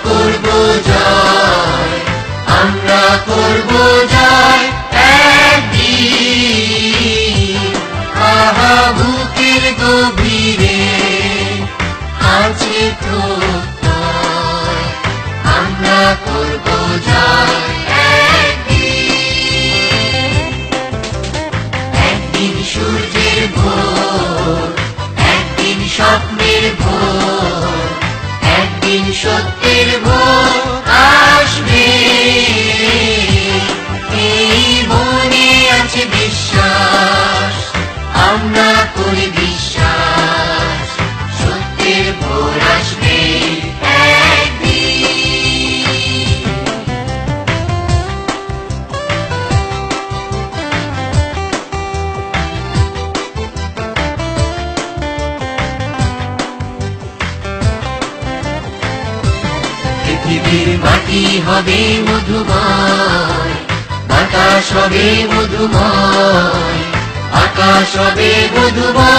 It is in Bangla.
করব জয়, আমরা করব জয় একদিন। আহা বুকের গভীরে আছে প্রত্যয়, আমরা করব জয় একদিন। একদিন সূর্যের ভোর, একদিন স্বপ্নের ভোর, একদিন সত্যের ভোর আসবে। এই মনে আছে বিশ্বাস, আমরা করি বিশ্বাস, সত্যের ভোর আসবে একদিন। পৃথিবীর মাটি হবে মধুময়, বাতাস হবে মধুময়, আকাশ হবে মধুময়।